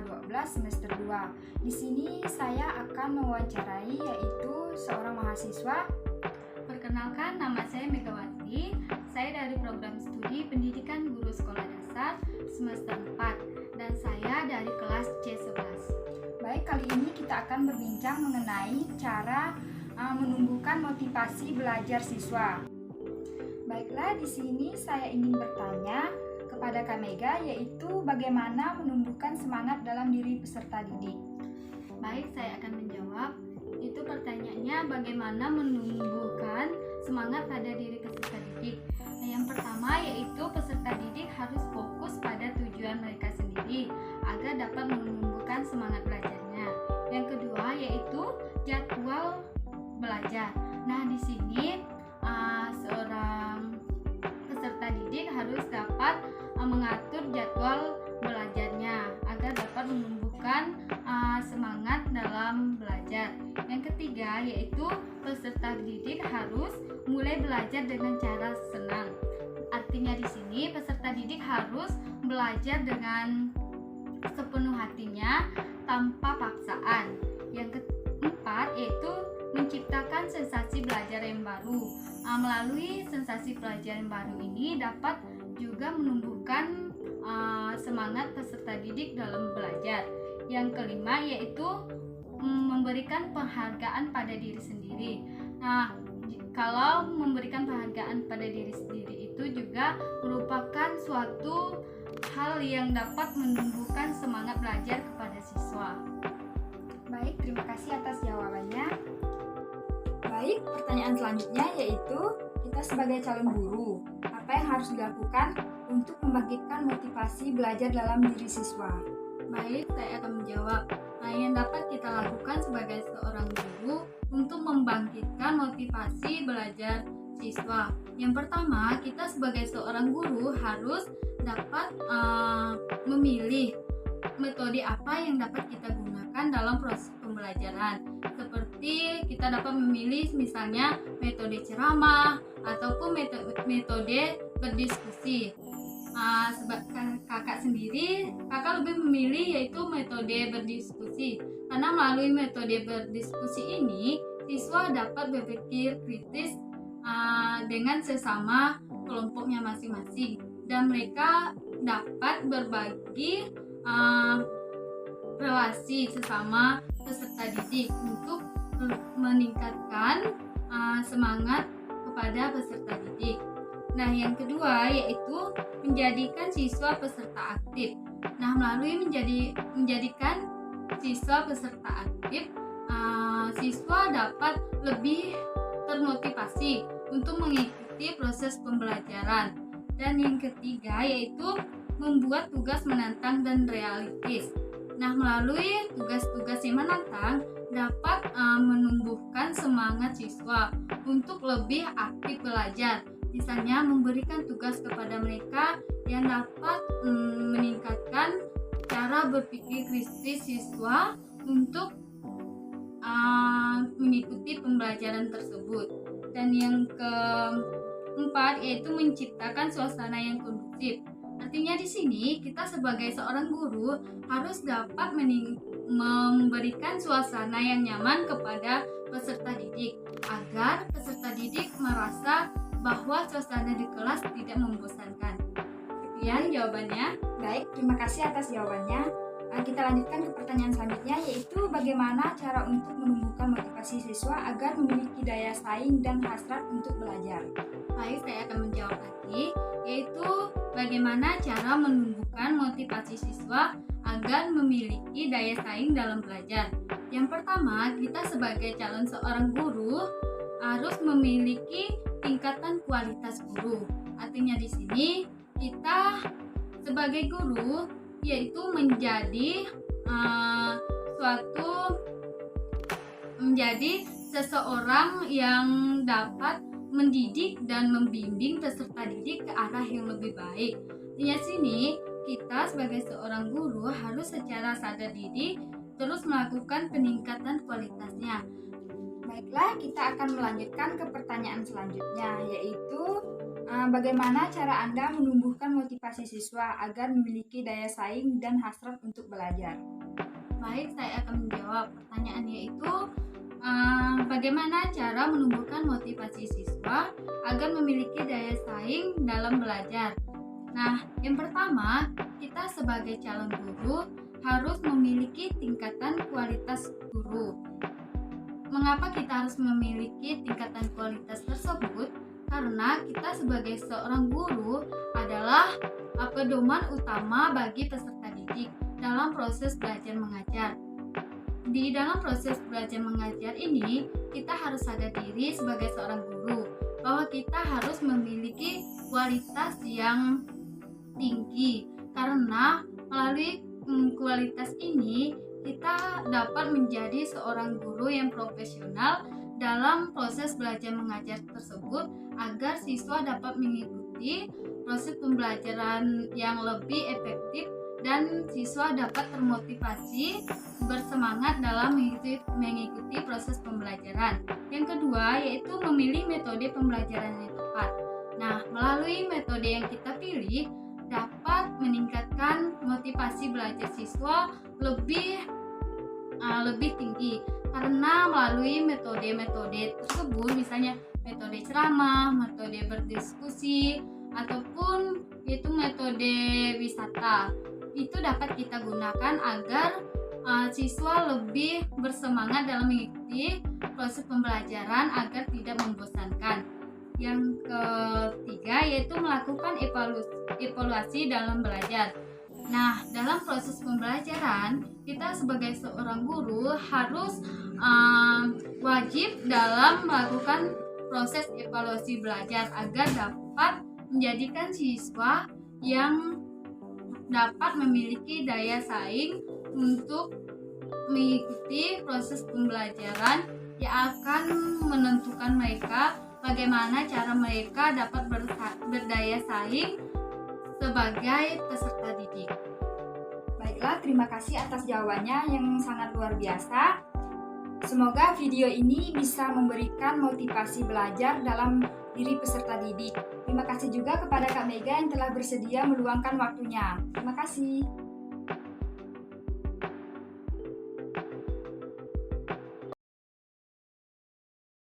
K12 semester 2. Di sini saya akan mewawancarai yaitu seorang mahasiswa. Perkenalkan, nama saya Megawati. Saya dari program studi Pendidikan Guru Sekolah Dasar semester 4 dan saya dari kelas C11. Baik, kali ini kita akan berbincang mengenai cara menumbuhkan motivasi belajar siswa. Baiklah, di sini saya ingin bertanya kepada Kak Mega, yaitu bagaimana menumbuhkan semangat dalam diri peserta didik. Baik, saya akan menjawab. Itu pertanyaannya, bagaimana menumbuhkan semangat pada diri peserta didik. Nah, yang pertama yaitu peserta didik harus fokus pada tujuan mereka sendiri agar dapat menumbuhkan semangat belajarnya. Yang kedua yaitu jadwal belajar. Nah, di sini seorang peserta didik harus dapat mengatur jadwal belajarnya agar dapat menumbuhkan semangat dalam belajar. Yang ketiga yaitu peserta didik harus mulai belajar dengan cara senang. Artinya di sini peserta didik harus belajar dengan sepenuh hatinya tanpa paksaan. Yang keempat yaitu menciptakan sensasi belajar yang baru. Melalui sensasi pelajaran baru ini dapat juga menumbuhkan semangat peserta didik dalam belajar. Yang kelima yaitu memberikan penghargaan pada diri sendiri. Nah, kalau memberikan penghargaan pada diri sendiri itu juga merupakan suatu hal yang dapat menumbuhkan semangat belajar kepada siswa. Baik, terima kasih atas jawabannya. Baik, pertanyaan selanjutnya yaitu kita sebagai calon guru, apa yang harus dilakukan untuk membangkitkan motivasi belajar dalam diri siswa? Baik, saya akan menjawab. Nah, yang dapat kita lakukan sebagai seorang guru untuk membangkitkan motivasi belajar siswa. Yang pertama, kita sebagai seorang guru harus dapat memilih metode apa yang dapat kita gunakan dalam proses pembelajaran. Seperti kita dapat memilih misalnya metode ceramah ataupun metode berdiskusi. Sebab kakak sendiri, kakak lebih memilih yaitu metode berdiskusi karena melalui metode berdiskusi ini siswa dapat berpikir kritis dengan sesama kelompoknya masing-masing dan mereka dapat berbagi relasi sesama peserta didik untuk meningkatkan semangat kepada peserta didik. Nah, yang kedua yaitu menjadikan siswa peserta aktif. Nah, melalui menjadikan siswa peserta aktif, siswa dapat lebih termotivasi untuk mengikuti proses pembelajaran. Dan yang ketiga yaitu membuat tugas menantang dan realistis. Nah, melalui tugas-tugas yang menantang dapat menumbuhkan semangat siswa untuk lebih aktif belajar. Misalnya memberikan tugas kepada mereka yang dapat meningkatkan cara berpikir kritis siswa untuk mengikuti pembelajaran tersebut. Dan yang keempat yaitu menciptakan suasana yang kondusif. Artinya di sini kita sebagai seorang guru harus dapat memberikan suasana yang nyaman kepada peserta didik agar peserta didik merasa bahwa suasana di kelas tidak membosankan. Sekian jawabannya. Baik, terima kasih atas jawabannya. Kita lanjutkan ke pertanyaan selanjutnya yaitu bagaimana cara untuk menumbuhkan motivasi siswa agar memiliki daya saing dan hasrat untuk belajar. Baik, saya akan menjawab lagi, yaitu bagaimana cara menumbuhkan motivasi siswa agar memiliki daya saing dalam belajar. Yang pertama, kita sebagai calon seorang guru harus memiliki tingkatan kualitas guru. Artinya di sini kita sebagai guru yaitu menjadi seseorang yang dapat mendidik dan membimbing peserta didik ke arah yang lebih baik. Di sini kita sebagai seorang guru harus secara sadar diri terus melakukan peningkatan kualitasnya. Baiklah, kita akan melanjutkan ke pertanyaan selanjutnya yaitu Bagaimana cara Anda menumbuhkan motivasi siswa agar memiliki daya saing dan hasrat untuk belajar? Baik, saya akan menjawab pertanyaannya itu bagaimana cara menumbuhkan motivasi siswa agar memiliki daya saing dalam belajar. Nah, yang pertama, kita sebagai calon guru harus memiliki tingkatan kualitas guru. Mengapa kita harus memiliki tingkatan kualitas tersebut? Karena kita sebagai seorang guru adalah pedoman utama bagi peserta didik dalam proses belajar mengajar. Di dalam proses belajar mengajar ini, kita harus sadar diri sebagai seorang guru bahwa kita harus memiliki kualitas yang tinggi, karena melalui kualitas ini kita dapat menjadi seorang guru yang profesional dalam proses belajar mengajar tersebut agar siswa dapat mengikuti proses pembelajaran yang lebih efektif dan siswa dapat termotivasi bersemangat dalam mengikuti proses pembelajaran. Yang kedua yaitu memilih metode pembelajaran yang tepat. Nah, melalui metode yang kita pilih dapat meningkatkan motivasi belajar siswa lebih tinggi, karena melalui metode-metode tersebut, misalnya metode ceramah, metode berdiskusi, ataupun itu metode wisata, itu dapat kita gunakan agar siswa lebih bersemangat dalam mengikuti proses pembelajaran agar tidak membosankan. Yang ketiga yaitu melakukan evaluasi dalam belajar. Nah, dalam proses pembelajaran, kita sebagai seorang guru harus wajib dalam melakukan proses evaluasi belajar agar dapat menjadikan siswa yang dapat memiliki daya saing untuk mengikuti proses pembelajaran yang akan menentukan mereka bagaimana cara mereka dapat berdaya saing sebagai peserta didik. Baiklah, terima kasih atas jawabannya yang sangat luar biasa. Semoga video ini bisa memberikan motivasi belajar dalam diri peserta didik. Terima kasih juga kepada Kak Mega yang telah bersedia meluangkan waktunya. Terima kasih.